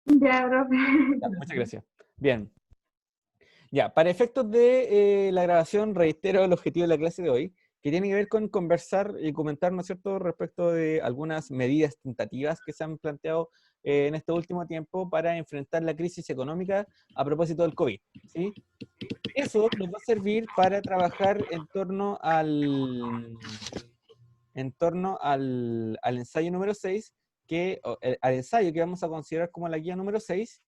Ya, profe. Ya, muchas gracias. Bien. Ya, para efectos de la grabación, reitero el objetivo de la clase de hoy, que tiene que ver con conversar y comentar, ¿no es cierto?, respecto de algunas medidas tentativas que se han planteado en este último tiempo para enfrentar la crisis económica a propósito del COVID, ¿sí? Eso nos va a servir para trabajar en torno al ensayo número 6, al ensayo que vamos a considerar como la guía número 6,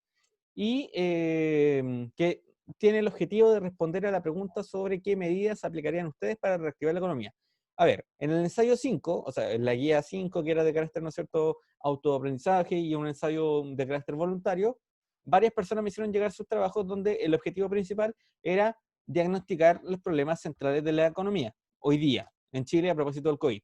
y que tiene el objetivo de responder a la pregunta sobre qué medidas aplicarían ustedes para reactivar la economía. A ver, en el ensayo 5, o sea, en la guía 5, que era de carácter, ¿no es cierto?, autoaprendizaje, y un ensayo de carácter voluntario, varias personas me hicieron llegar sus trabajos donde el objetivo principal era diagnosticar los problemas centrales de la economía hoy día en Chile a propósito del COVID.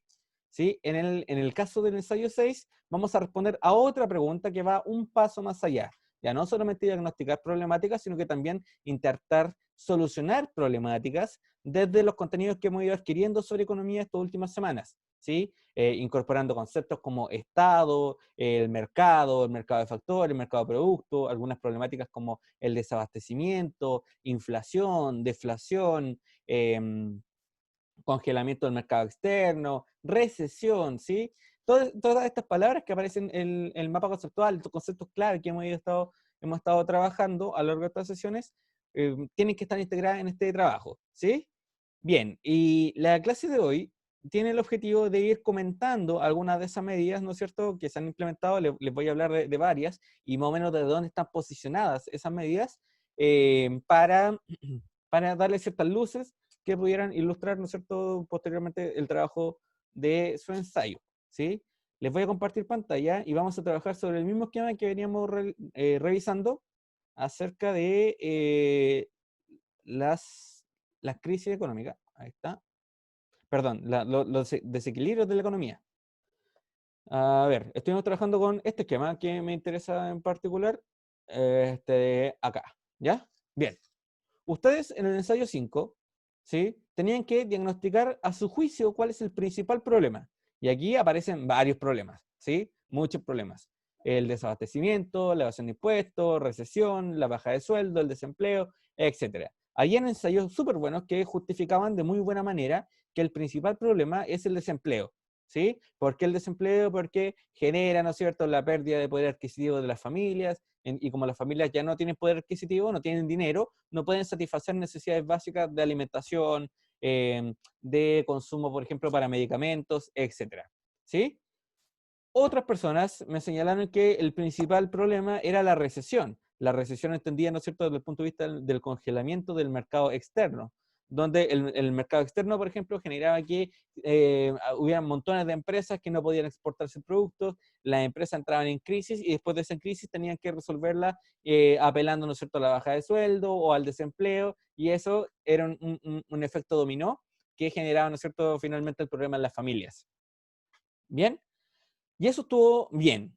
¿Sí? En el caso del ensayo 6, vamos a responder a otra pregunta que va un paso más allá. Ya no solamente diagnosticar problemáticas, sino que también intentar solucionar problemáticas desde los contenidos que hemos ido adquiriendo sobre economía estas últimas semanas, ¿sí? Incorporando conceptos como Estado, el mercado de factores, el mercado de productos, algunas problemáticas como el desabastecimiento, inflación, deflación, congelamiento del mercado externo, recesión, ¿sí? Todas estas palabras que aparecen en el mapa conceptual, estos conceptos clave que hemos estado trabajando a lo largo de estas sesiones, tienen que estar integradas en este trabajo, ¿sí? Bien, y la clase de hoy tiene el objetivo de ir comentando algunas de esas medidas, ¿no es cierto?, que se han implementado. Les voy a hablar de varias, y más o menos de dónde están posicionadas esas medidas, para darle ciertas luces que pudieran ilustrar, ¿no es cierto?, posteriormente el trabajo de su ensayo, ¿sí? Les voy a compartir pantalla y vamos a trabajar sobre el mismo esquema que veníamos revisando acerca de las crisis económicas. Ahí está. Perdón, los desequilibrios de la economía. A ver, estuvimos trabajando con este esquema que me interesa en particular, este de acá, ¿ya? Bien. Ustedes en el ensayo 5, ¿sí?, tenían que diagnosticar a su juicio cuál es el principal problema. Y aquí aparecen varios problemas, ¿sí? Muchos problemas. El desabastecimiento, la evasión de impuestos, recesión, la baja de sueldo, el desempleo, etcétera. Habían ensayos súper buenos que justificaban de muy buena manera que el principal problema es el desempleo, ¿sí? ¿Por qué el desempleo? Porque genera, ¿no es cierto?, la pérdida de poder adquisitivo de las familias, y como las familias ya no tienen poder adquisitivo, no tienen dinero, no pueden satisfacer necesidades básicas de alimentación, de consumo, por ejemplo, para medicamentos, etcétera, ¿sí? Otras personas me señalaron que el principal problema era la recesión. La recesión entendida, ¿no es cierto?, desde el punto de vista del congelamiento del mercado externo, donde el mercado externo, por ejemplo, generaba que hubiera montones de empresas que no podían exportar sus productos, las empresas entraban en crisis y después de esa crisis tenían que resolverla apelando, ¿no es cierto?, a la baja de sueldo o al desempleo, y eso era un efecto dominó que generaba, ¿no es cierto?, finalmente el problema en las familias. ¿Bien? Y eso estuvo bien.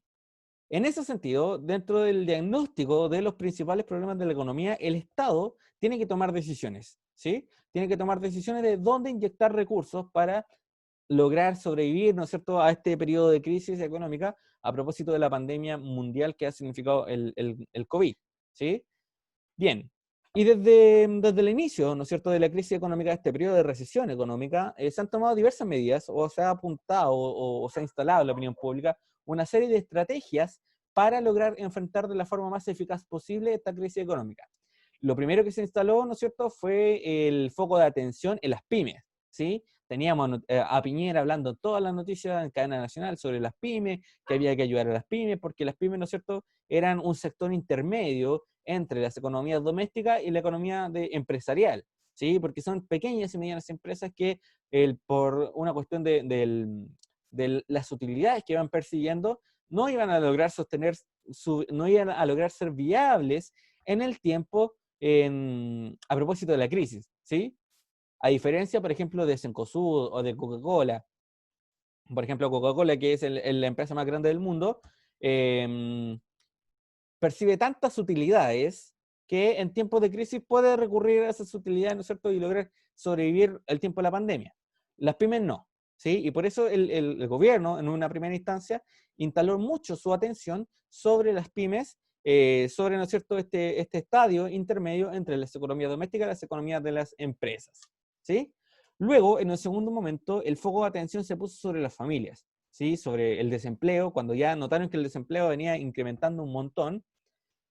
En ese sentido, dentro del diagnóstico de los principales problemas de la economía, el Estado tiene que tomar decisiones, ¿sí? Tiene que tomar decisiones de dónde inyectar recursos para lograr sobrevivir, ¿no es cierto?, a este periodo de crisis económica a propósito de la pandemia mundial que ha significado el COVID, ¿sí? Bien, y desde el inicio, ¿no es cierto?, de la crisis económica, de este periodo de recesión económica, se han tomado diversas medidas, o se ha apuntado, o se ha instalado en la opinión pública una serie de estrategias para lograr enfrentar de la forma más eficaz posible esta crisis económica. Lo primero que se instaló, ¿no es cierto?, fue el foco de atención en las pymes, ¿sí? Teníamos a Piñera hablando en todas las noticias en cadena nacional sobre las pymes, que había que ayudar a las pymes, porque las pymes, ¿no es cierto?, eran un sector intermedio entre las economías domésticas y la economía empresarial, ¿sí? Porque son pequeñas y medianas empresas que por una cuestión de las utilidades que iban persiguiendo, no iban a lograr no iban a lograr ser viables en el tiempo a propósito de la crisis, ¿sí? A diferencia, por ejemplo, de Cencosud o de Coca-Cola. Por ejemplo, Coca-Cola, que es la empresa más grande del mundo, eh, percibe tantas utilidades que en tiempos de crisis puede recurrir a esas utilidades, ¿no es cierto?, y lograr sobrevivir el tiempo de la pandemia. Las pymes no, ¿sí? Y por eso el gobierno, en una primera instancia, instaló mucho su atención sobre las pymes sobre, ¿no es cierto?, este estadio intermedio entre las economías domésticas y las economías de las empresas, ¿sí? Luego, en un segundo momento, el foco de atención se puso sobre las familias, ¿sí? Sobre el desempleo, cuando ya notaron que el desempleo venía incrementando un montón,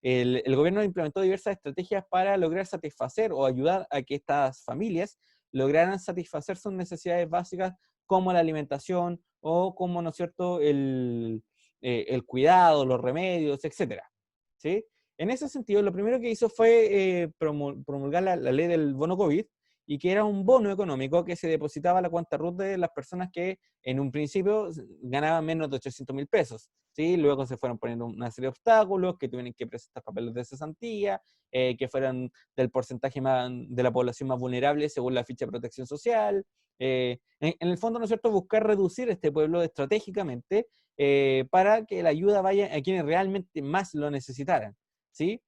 el gobierno implementó diversas estrategias para lograr satisfacer o ayudar a que estas familias lograran satisfacer sus necesidades básicas como la alimentación o como, ¿no es cierto?, el cuidado, los remedios, etcétera, ¿sí? En ese sentido, lo primero que hizo fue promulgar la ley del bono COVID, y que era un bono económico que se depositaba a la cuenta RUT de las personas que en un principio ganaban menos de 800.000 pesos. ¿Sí? Luego se fueron poniendo una serie de obstáculos, que tuvieron que presentar papeles de cesantía, que fueran del porcentaje de la población más vulnerable según la ficha de protección social. En el fondo, ¿no es cierto?, buscar reducir este pueblo estratégicamente para que la ayuda vaya a quienes realmente más lo necesitaran, ¿sí?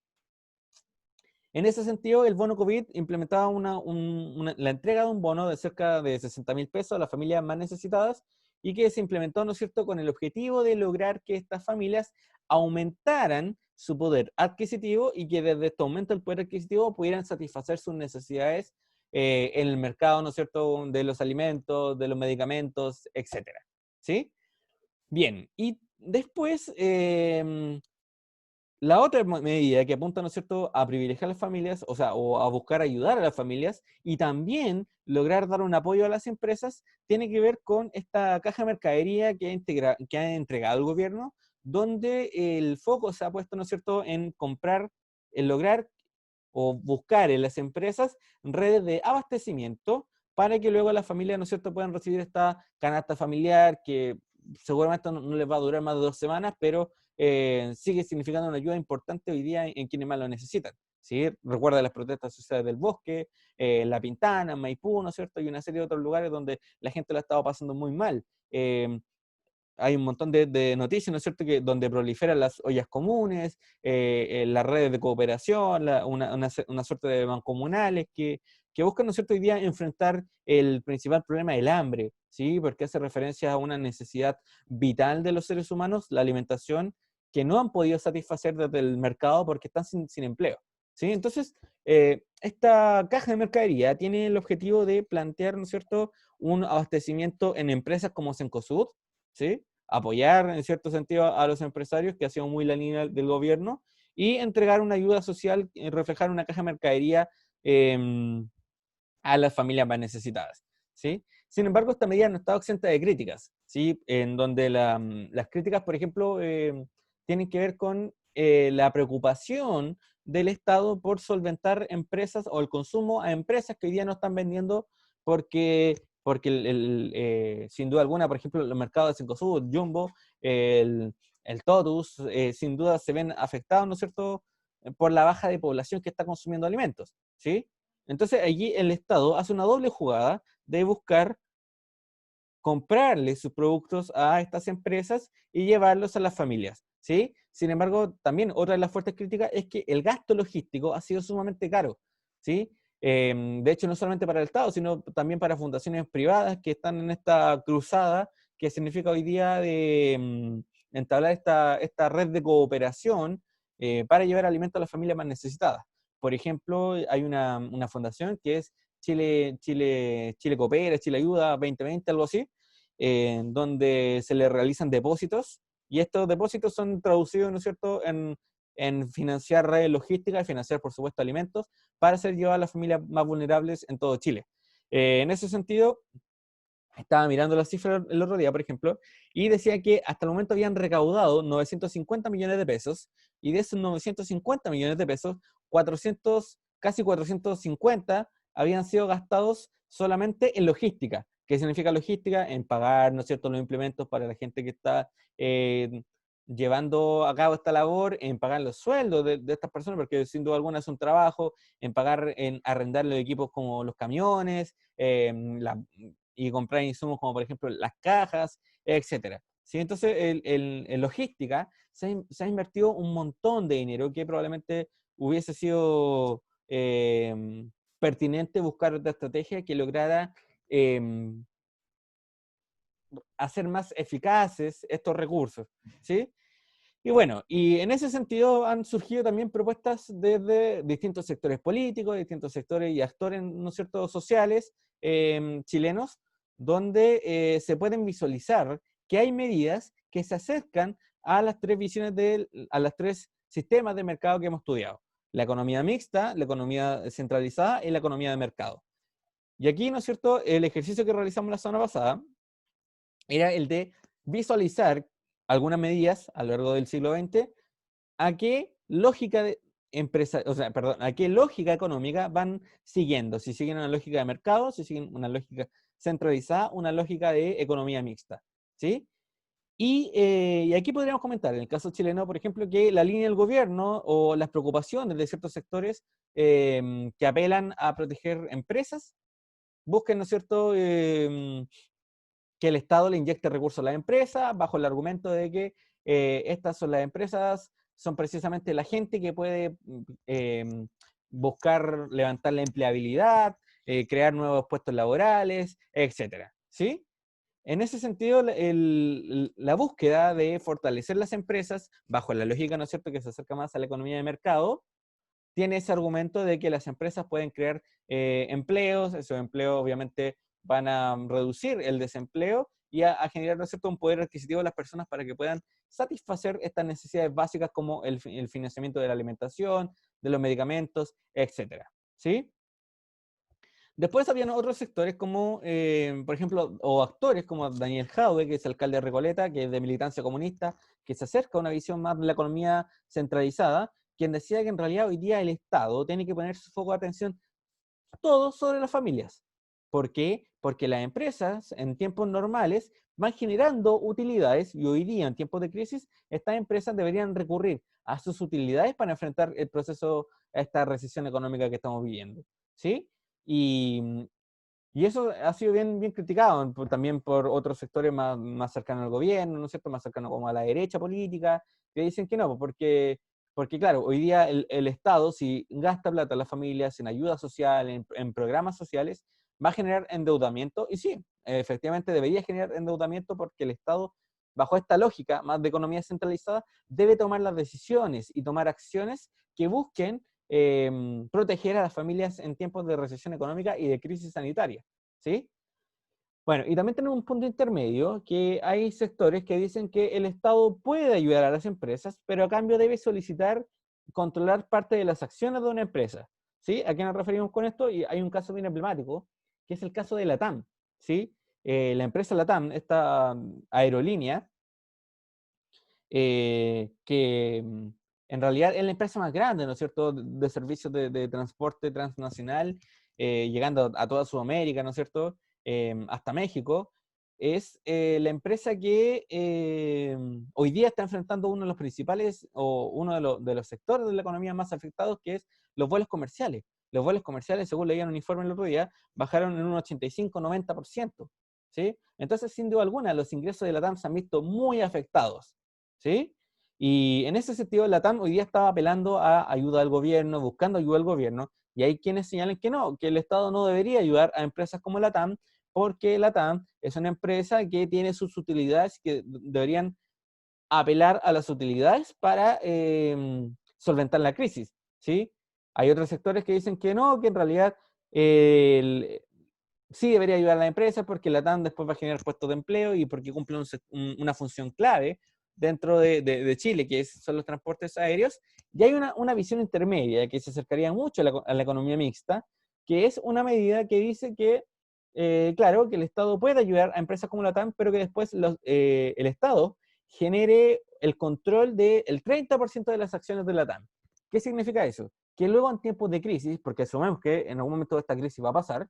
En ese sentido, el bono COVID implementaba la entrega de un bono de cerca de 60.000 pesos a las familias más necesitadas, y que se implementó, ¿no es cierto?, con el objetivo de lograr que estas familias aumentaran su poder adquisitivo, y que desde este aumento del poder adquisitivo pudieran satisfacer sus necesidades en el mercado, ¿no es cierto?, de los alimentos, de los medicamentos, etcétera, ¿sí? Bien, y después la otra medida que apunta, ¿no es cierto?, a privilegiar a las familias, o sea, o a buscar ayudar a las familias y también lograr dar un apoyo a las empresas, tiene que ver con esta caja de mercadería que ha entregado el gobierno, donde el foco se ha puesto, ¿no es cierto?, en comprar, en lograr o buscar en las empresas redes de abastecimiento para que luego las familias, ¿no es cierto?, puedan recibir esta canasta familiar que seguramente no les va a durar más de 2 semanas, pero sigue significando una ayuda importante hoy día en quienes más lo necesitan, ¿sí? Recuerda las protestas sociales del Bosque, La Pintana, Maipú, ¿no es cierto?, y una serie de otros lugares donde la gente lo ha estado pasando muy mal. Hay un montón de noticias, ¿no es cierto?, que donde proliferan las ollas comunes, las redes de cooperación, una suerte de mancomunales que buscan, ¿no es cierto?, hoy día enfrentar el principal problema del hambre, ¿sí? Porque hace referencia a una necesidad vital de los seres humanos, la alimentación, que no han podido satisfacer desde el mercado porque están sin empleo, ¿sí? Entonces, esta caja de mercadería tiene el objetivo de plantear, ¿no es cierto?, un abastecimiento en empresas como Cencosud, ¿sí? Apoyar en cierto sentido a los empresarios, que ha sido muy la línea del gobierno, y entregar una ayuda social, reflejar una caja de mercadería eh, a las familias más necesitadas, ¿sí? Sin embargo, esta medida no está exenta de críticas, ¿sí? En donde las críticas, por ejemplo, tienen que ver con la preocupación del Estado por solventar empresas o el consumo a empresas que hoy día no están vendiendo porque sin duda alguna, por ejemplo, los mercados de Cencosud, Jumbo, el Totus, sin duda se ven afectados, ¿no es cierto?, por la baja de población que está consumiendo alimentos, ¿sí? Entonces allí el Estado hace una doble jugada de buscar comprarle sus productos a estas empresas y llevarlos a las familias, ¿sí? Sin embargo, también otra de las fuertes críticas es que el gasto logístico ha sido sumamente caro, ¿sí? De hecho, no solamente para el Estado, sino también para fundaciones privadas que están en esta cruzada, que significa hoy día de entablar esta red de cooperación para llevar alimentos a las familias más necesitadas. Por ejemplo, hay una fundación que es Chile Coopera, Chile Ayuda 2020, algo así, donde se le realizan depósitos, y estos depósitos son traducidos, ¿no es cierto?, en financiar redes logísticas y financiar, por supuesto, alimentos para ser llevados a las familias más vulnerables en todo Chile. En ese sentido, estaba mirando las cifras el otro día, por ejemplo, y decía que hasta el momento habían recaudado 950 millones de pesos, y de esos 950 millones de pesos, casi 450 habían sido gastados solamente en logística. ¿Qué significa logística? En pagar, ¿no es cierto?, los implementos para la gente que está llevando a cabo esta labor, en pagar los sueldos de estas personas, porque sin duda alguna es un trabajo, en pagar, en arrendar los equipos como los camiones, y comprar insumos como por ejemplo las cajas, etcétera. ¿Sí? Entonces, en logística se ha invertido un montón de dinero que probablemente hubiese sido pertinente buscar otra estrategia que lograra hacer más eficaces estos recursos, ¿sí? Y bueno, y en ese sentido han surgido también propuestas desde distintos sectores políticos, distintos sectores y actores, ¿no es cierto?, sociales chilenos, donde se pueden visualizar que hay medidas que se acercan a las tres visiones a las tres sistemas de mercado que hemos estudiado. La economía mixta, la economía centralizada y la economía de mercado. Y aquí, ¿no es cierto?, el ejercicio que realizamos la semana pasada era el de visualizar algunas medidas a lo largo del siglo XX, a qué lógica de empresa, o sea, perdón, a qué lógica económica van siguiendo, si siguen una lógica de mercado, si siguen una lógica centralizada, una lógica de economía mixta, ¿sí? Y aquí podríamos comentar, en el caso chileno, por ejemplo, que la línea del gobierno o las preocupaciones de ciertos sectores que apelan a proteger empresas, busquen, ¿no es cierto?, que el Estado le inyecte recursos a las empresas bajo el argumento de que estas son las empresas, son precisamente la gente que puede buscar levantar la empleabilidad, crear nuevos puestos laborales, etcétera, ¿sí? En ese sentido, la búsqueda de fortalecer las empresas, bajo la lógica, ¿no es cierto?, que se acerca más a la economía de mercado, tiene ese argumento de que las empresas pueden crear empleos, esos empleos obviamente van a reducir el desempleo y a generar, ¿no es cierto?, un poder adquisitivo de las personas para que puedan satisfacer estas necesidades básicas como el financiamiento de la alimentación, de los medicamentos, etcétera, ¿sí? Después habían otros sectores como, por ejemplo, o actores como Daniel Jadwe, que es alcalde de Recoleta, que es de militancia comunista, que se acerca a una visión más de la economía centralizada, quien decía que en realidad hoy día el Estado tiene que poner su foco de atención todo sobre las familias. ¿Por qué? Porque las empresas en tiempos normales van generando utilidades y hoy día en tiempos de crisis estas empresas deberían recurrir a sus utilidades para enfrentar el proceso, a esta recesión económica que estamos viviendo, ¿sí? Y, y eso ha sido bien criticado también por otros sectores más cercanos al gobierno, ¿no es cierto?, más cercanos como a la derecha política, que dicen que no, porque claro, hoy día el Estado, si gasta plata a las familias en ayuda social, en programas sociales, va a generar endeudamiento, y sí, efectivamente debería generar endeudamiento porque el Estado, bajo esta lógica más de economía centralizada, debe tomar las decisiones y tomar acciones que busquen proteger a las familias en tiempos de recesión económica y de crisis sanitaria, ¿sí? Bueno, y también tenemos un punto intermedio, que hay sectores que dicen que el Estado puede ayudar a las empresas, pero a cambio debe solicitar controlar parte de las acciones de una empresa, ¿sí? ¿A qué nos referimos con esto? Y hay un caso bien emblemático, que es el caso de LATAM, ¿sí? La empresa LATAM, esta aerolínea, que en realidad es la empresa más grande, ¿no es cierto?, de servicios de transporte transnacional, llegando a toda Sudamérica, ¿no es cierto?, hasta México, es la empresa que hoy día está enfrentando uno de los principales, o uno de los sectores de la economía más afectados, que es los vuelos comerciales. Los vuelos comerciales, según leía en un informe el otro día, bajaron en un 85-90%, ¿sí? Entonces, sin duda alguna, los ingresos de la TAM se han visto muy afectados, ¿sí? Y en ese sentido, la TAM hoy día estaba apelando a ayuda del gobierno, buscando ayuda del gobierno, y hay quienes señalan que no, que el Estado no debería ayudar a empresas como la TAM, porque la TAM es una empresa que tiene sus utilidades que deberían apelar a las utilidades para solventar la crisis, ¿sí? Hay otros sectores que dicen que no, que en realidad sí debería ayudar a la empresa porque la TAM después va a generar puestos de empleo y porque cumple una función clave dentro de Chile, que son los transportes aéreos. Y hay una visión intermedia que se acercaría mucho a la economía mixta, que es una medida que dice que, claro, que el Estado puede ayudar a empresas como la TAM, pero que después el Estado genere el control del 30% de las acciones de la TAM. ¿Qué significa eso? Que luego en tiempos de crisis, porque asumimos que en algún momento esta crisis va a pasar,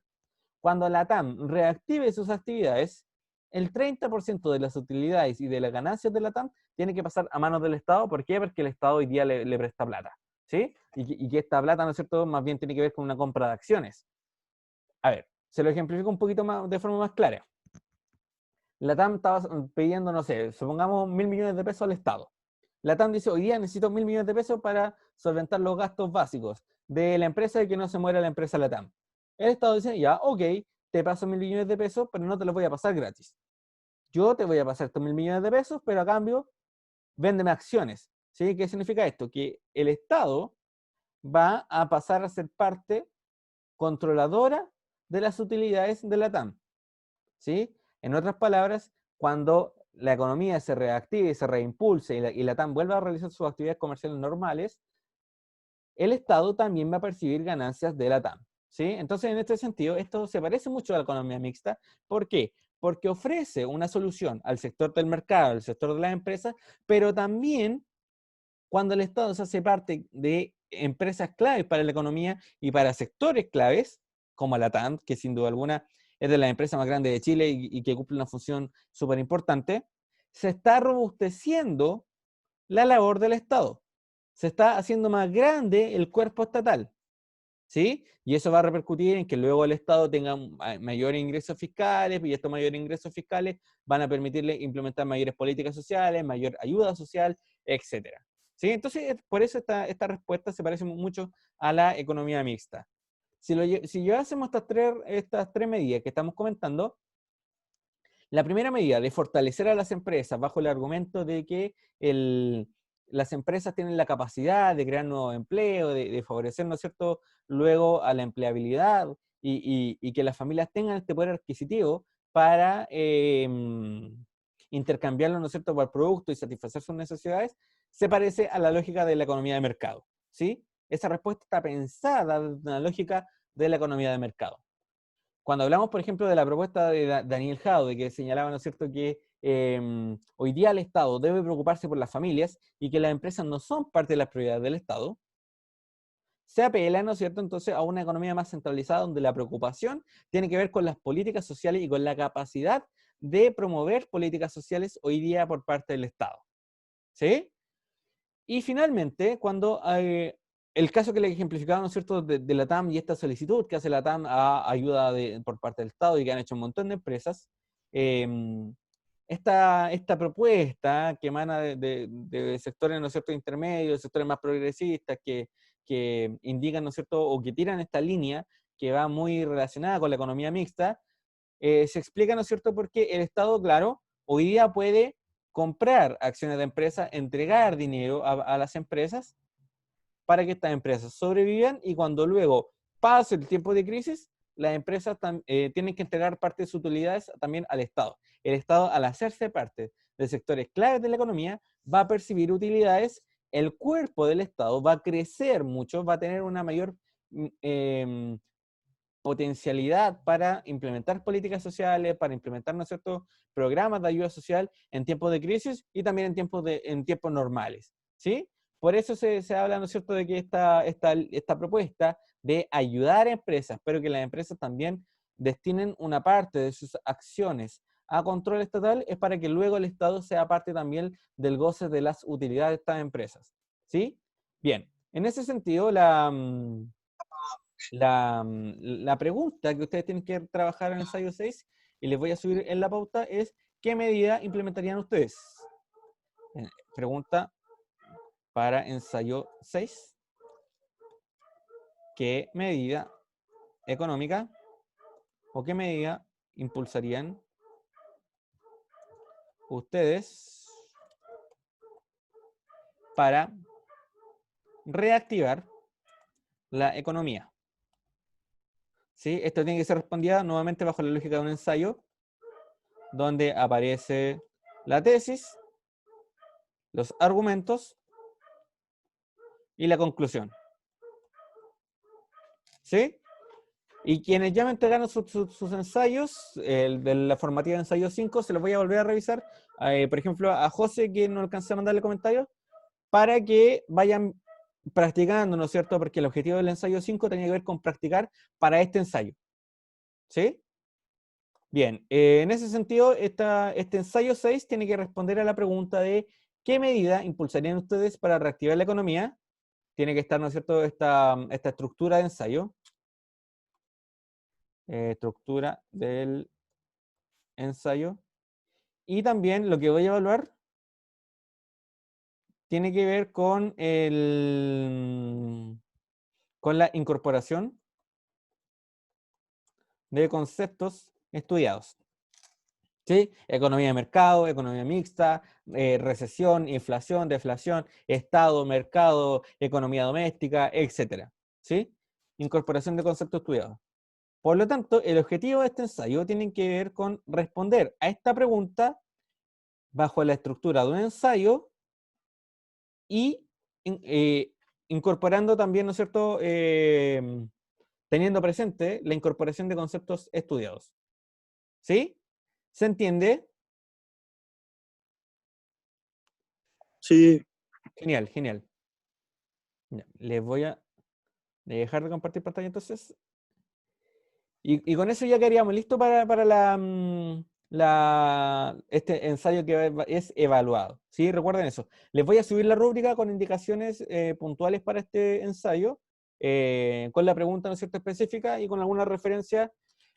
cuando la TAM reactive sus actividades, el 30% de las utilidades y de las ganancias de la TAM tiene que pasar a manos del Estado. ¿Por qué? Porque el Estado hoy día le presta plata, ¿sí? Y que esta plata, ¿no es cierto?, más bien tiene que ver con una compra de acciones. A ver, se lo ejemplifico un poquito más, de forma más clara. La TAM estaba pidiendo, no sé, supongamos 1.000 millones de pesos al Estado. La TAM dice, hoy día necesito 1.000 millones de pesos para solventar los gastos básicos de la empresa y que no se muera la empresa la TAM. El Estado dice, ya, ok, te paso 1.000 millones de pesos, pero no te los voy a pasar gratis. Yo te voy a pasar estos 1.000 millones de pesos, pero a cambio véndeme acciones. ¿Sí? ¿Qué significa esto? Que el Estado va a pasar a ser parte controladora de las utilidades de la TAM. ¿Sí? En otras palabras, cuando la economía se reactive, se reimpulse y la TAM vuelva a realizar sus actividades comerciales normales, el Estado también va a percibir ganancias de la TAM. ¿Sí? Entonces, en este sentido, esto se parece mucho a la economía mixta. ¿Por qué? Porque ofrece una solución al sector del mercado, al sector de las empresas, pero también cuando el Estado se hace parte de empresas claves para la economía y para sectores claves, como la TAM, que sin duda alguna es de las empresas más grandes de Chile y que cumple una función súper importante, se está robusteciendo la labor del Estado. Se está haciendo más grande el cuerpo estatal, ¿sí? Y eso va a repercutir en que luego el Estado tenga mayores ingresos fiscales, y estos mayores ingresos fiscales van a permitirle implementar mayores políticas sociales, mayor ayuda social, etcétera. ¿Sí? Entonces, por eso esta respuesta se parece mucho a la economía mixta. Si llevásemos estas tres medidas que estamos comentando, la primera medida de fortalecer a las empresas bajo el argumento de que las empresas tienen la capacidad de crear nuevos empleos, de favorecer, ¿no es cierto?, luego a la empleabilidad y que las familias tengan este poder adquisitivo para intercambiarlo, ¿no es cierto?, por producto y satisfacer sus necesidades, se parece a la lógica de la economía de mercado, ¿sí? Esa respuesta está pensada en la lógica de la economía de mercado. Cuando hablamos, por ejemplo, de la propuesta de Daniel Jaude, que señalaba, ¿no es cierto?, que hoy día el Estado debe preocuparse por las familias y que las empresas no son parte de las prioridades del Estado, se apela, ¿no es cierto?, entonces a una economía más centralizada donde la preocupación tiene que ver con las políticas sociales y con la capacidad de promover políticas sociales hoy día por parte del Estado. ¿Sí? Y finalmente, cuando el caso que le ejemplificaba, ¿no es cierto?, de la TAM y esta solicitud que hace la TAM a ayuda por parte del Estado y que han hecho un montón de empresas, esta propuesta que emana de sectores, ¿no es cierto?, intermedios, sectores más progresistas que indican, ¿no es cierto?, o que tiran esta línea que va muy relacionada con la economía mixta, se explica, ¿no es cierto?, porque el Estado, claro, hoy día puede comprar acciones de empresas, entregar dinero a las empresas para que estas empresas sobrevivan y cuando luego pase el tiempo de crisis, las empresas tienen que entregar parte de sus utilidades también al Estado. El Estado, al hacerse parte de sectores claves de la economía, va a percibir utilidades, el cuerpo del Estado va a crecer mucho, va a tener una mayor potencialidad para implementar políticas sociales, para implementar, ¿no es cierto?, programas de ayuda social en tiempos de crisis y también en tiempos normales, ¿sí? Por eso se habla, ¿no es cierto?, de que esta propuesta de ayudar a empresas, pero que las empresas también destinen una parte de sus acciones a control estatal, es para que luego el Estado sea parte también del goce de las utilidades de estas empresas, ¿sí? Bien, en ese sentido, la pregunta que ustedes tienen que trabajar en el ensayo 6 y les voy a subir en la pauta es, ¿qué medida implementarían ustedes? Pregunta para ensayo 6. ¿Qué medida económica o qué medida impulsarían ustedes para reactivar la economía? ¿Sí? Esto tiene que ser respondida nuevamente bajo la lógica de un ensayo donde aparece la tesis, los argumentos y la conclusión. ¿Sí? Y quienes ya me entregaron sus ensayos, el de la formativa de ensayo 5, se los voy a volver a revisar. Por ejemplo, a José, que no alcancé a mandarle comentarios, para que vayan practicando, ¿no es cierto? Porque el objetivo del ensayo 5 tenía que ver con practicar para este ensayo. ¿Sí? Bien, en ese sentido, este ensayo 6 tiene que responder a la pregunta de ¿qué medida impulsarían ustedes para reactivar la economía? Tiene que estar, ¿no es cierto?, esta estructura de ensayo. Estructura del ensayo. Y también lo que voy a evaluar tiene que ver con con la incorporación de conceptos estudiados. ¿Sí? Economía de mercado, economía mixta, recesión, inflación, deflación, Estado, mercado, economía doméstica, etcétera. ¿Sí? Incorporación de conceptos estudiados. Por lo tanto, el objetivo de este ensayo tiene que ver con responder a esta pregunta bajo la estructura de un ensayo y incorporando también, ¿no es cierto?, teniendo presente la incorporación de conceptos estudiados. ¿Sí? ¿Se entiende? Sí, Genial, genial. Ya, les voy a dejar de compartir pantalla entonces. Y con eso ya quedaríamos listos para este ensayo que es evaluado. ¿Sí? Recuerden eso. Les voy a subir la rúbrica con indicaciones puntuales para este ensayo, con la pregunta, ¿no es cierto?, específica y con alguna referencia.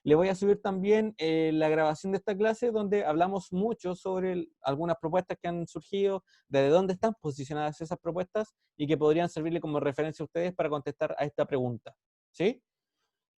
Les voy a subir también la grabación de esta clase donde hablamos mucho sobre algunas propuestas que han surgido, de dónde están posicionadas esas propuestas y que podrían servirle como referencia a ustedes para contestar a esta pregunta. ¿Sí?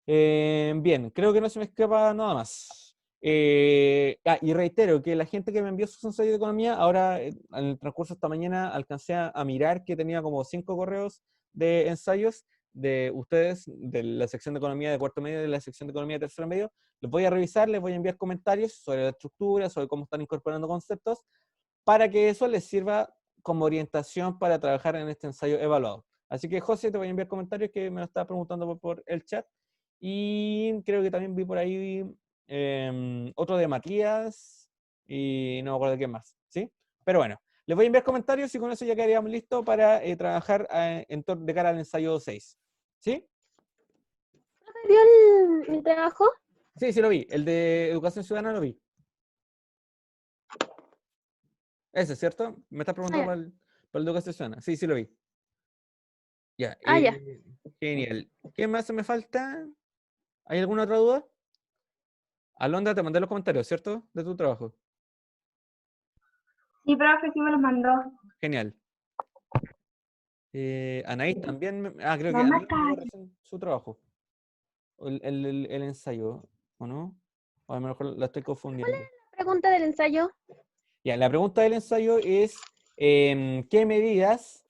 Bien, creo que no se me escapa nada más. Y reitero que la gente que me envió sus ensayos de economía, ahora en el transcurso de esta mañana alcancé a mirar que tenía como 5 correos de ensayos de ustedes, de la sección de economía de cuarto medio y de la sección de economía de tercero medio. Los voy a revisar, les voy a enviar comentarios sobre la estructura, sobre cómo están incorporando conceptos, para que eso les sirva como orientación para trabajar en este ensayo evaluado. Así que, José, te voy a enviar comentarios que me lo estaba preguntando por el chat. Y creo que también vi por ahí otro de Matías y no me acuerdo de qué más, ¿sí? Pero bueno, les voy a enviar comentarios y con eso ya quedaríamos listos para trabajar de cara al ensayo 6, ¿sí? ¿Profe, vio mi trabajo? Sí, sí lo vi. El de educación ciudadana lo vi. Ese, ¿cierto? Me estás preguntando Ya. por el de educación ciudadana. Sí, sí lo vi. Ya, Ya. genial. ¿Qué más se me falta? ¿Hay alguna otra duda? Alondra, te mandé los comentarios, ¿cierto? De tu trabajo. Sí, profe, sí me los mandó. Genial. Anaís también. Creo que Mamá, Anaís me llegó recién su trabajo. O el ensayo, ¿o no? O a lo mejor la estoy confundiendo. Pregunta del ensayo. Ya, la pregunta del ensayo es: ¿qué medidas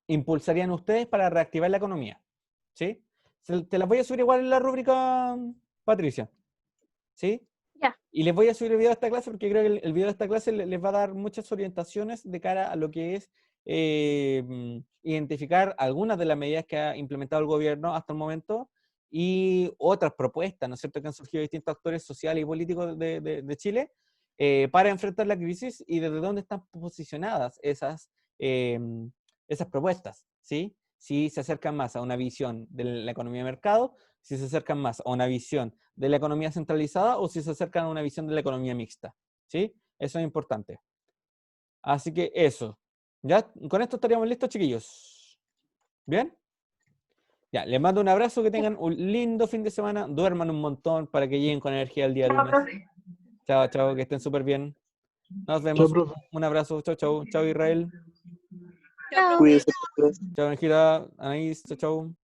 impulsarían ustedes para reactivar la economía? ¿Sí? Te las voy a subir igual en la rúbrica, Patricia. ¿Sí? Ya. Y les voy a subir el video de esta clase porque creo que el video de esta clase les va a dar muchas orientaciones de cara a lo que es identificar algunas de las medidas que ha implementado el gobierno hasta el momento y otras propuestas, ¿no es cierto?, que han surgido de distintos actores sociales y políticos de Chile para enfrentar la crisis y desde dónde están posicionadas esas propuestas, ¿sí? Si se acercan más a una visión de la economía de mercado, si se acercan más a una visión de la economía centralizada o si se acercan a una visión de la economía mixta, ¿sí? Eso es importante. Así que eso. ¿Ya? Con esto estaríamos listos, chiquillos. ¿Bien? Ya, les mando un abrazo, que tengan un lindo fin de semana, duerman un montón para que lleguen con energía el día chao, lunes. profe. Chao, chao, que estén súper bien. Nos chao, vemos. profe. Un abrazo. Chao, chao. Chao, Israel. Chao. Cuídese. Chao, Angela. Anaís. Chao, chao.